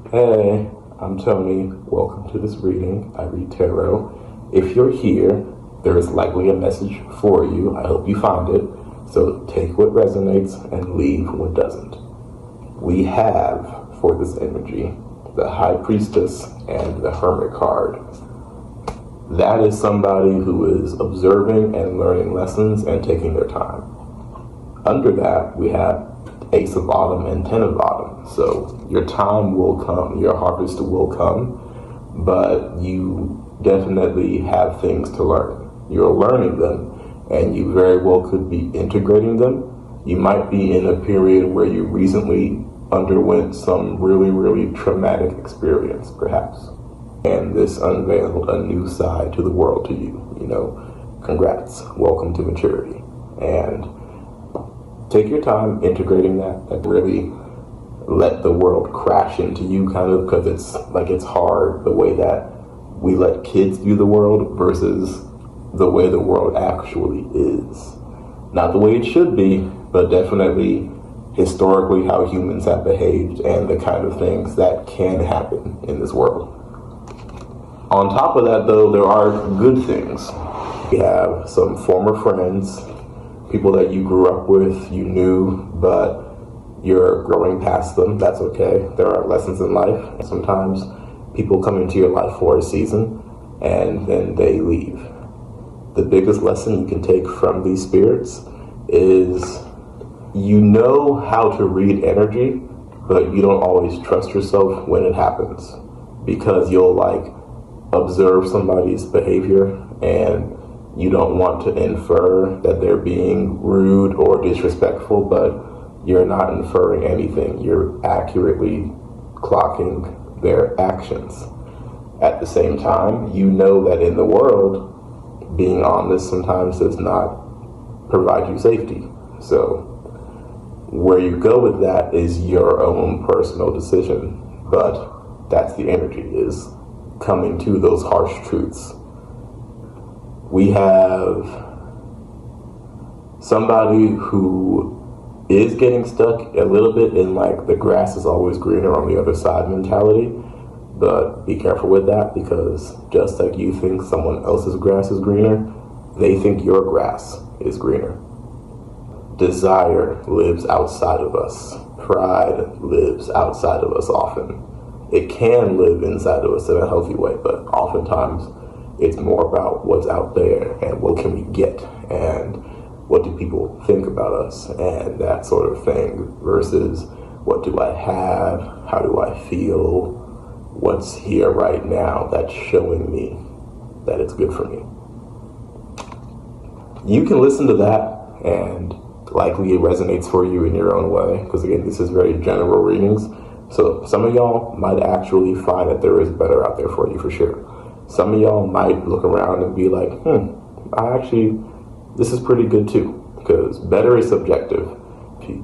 Hey, I'm Tony. Welcome to this reading. I read tarot. If you're here, there is likely a message for you. I hope you find it. So take what resonates and leave what doesn't. We have, for this energy, the High Priestess and the Hermit card. That is somebody who is observing and learning lessons and taking their time. Under that, we have Ace of Autumn and Ten of Autumn. So your time will come, your harvest will come, but you definitely have things to learn. You're learning them, and you very well could be integrating them. You might be in a period where you recently underwent some really, really traumatic experience, perhaps. And this unveiled a new side to the world to you. Congrats. Welcome to maturity. And take your time integrating that and really let the world crash into you, kind of, because it's hard the way that we let kids view the world versus the way the world actually is. Not the way it should be, but definitely historically how humans have behaved and the kind of things that can happen in this world. On top of that, though, there are good things. We have some former friends, people that you grew up with, you knew, but you're growing past them. That's okay. There are lessons in life. Sometimes people come into your life for a season and then they leave. The biggest lesson you can take from these spirits is you know how to read energy, but you don't always trust yourself when it happens, because you'll observe somebody's behavior and you don't want to infer that they're being rude or disrespectful, but you're not inferring anything. You're accurately clocking their actions. At the same time, you know that in the world, being honest sometimes does not provide you safety. So where you go with that is your own personal decision, but that's the energy, is coming to those harsh truths. We have somebody who is getting stuck a little bit in the grass is always greener on the other side mentality, but be careful with that, because just like you think someone else's grass is greener, they think your grass is greener. Desire lives outside of us. Pride lives outside of us often. It can live inside of us in a healthy way, but oftentimes it's more about what's out there and what can we get and what do people think about us and that sort of thing, versus what do I have, how do I feel, what's here right now that's showing me that it's good for me. You can listen to that and likely it resonates for you in your own way, because again, this is very general readings. So some of y'all might actually find that there is better out there for you for sure. Some of y'all might look around and be like, this is pretty good too, because better is subjective.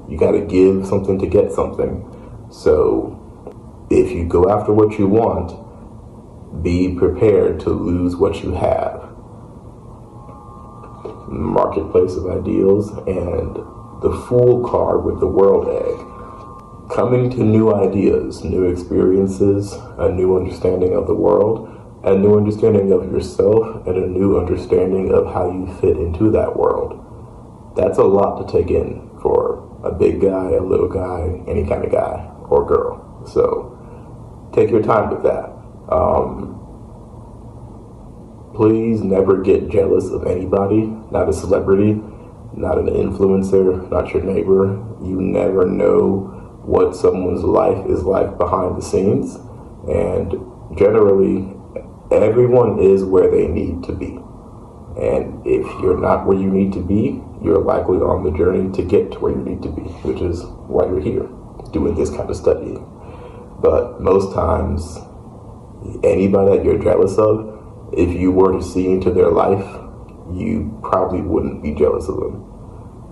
You got to give something to get something. So if you go after what you want, be prepared to lose what you have. Marketplace of ideals and the Fool card with the World Egg. Coming to new ideas, new experiences, a new understanding of the world, a new understanding of yourself, and a new understanding of how you fit into that world. That's a lot to take in for a big guy, a little guy, any kind of guy or girl. So take your time with that. Please never get jealous of anybody, not a celebrity, not an influencer, not your neighbor. You never know what someone's life is like behind the scenes, and generally everyone is where they need to be, and if you're not where you need to be, you're likely on the journey to get to where you need to be, which is why you're here doing this kind of studying. But most times, anybody that you're jealous of, if you were to see into their life, you probably wouldn't be jealous of them.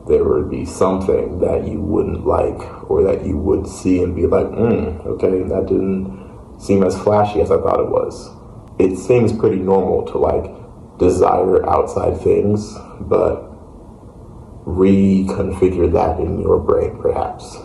There would be something that you wouldn't like, or that you would see and be like, okay, that didn't seem as flashy as I thought it was. It seems pretty normal to desire outside things, but reconfigure that in your brain perhaps.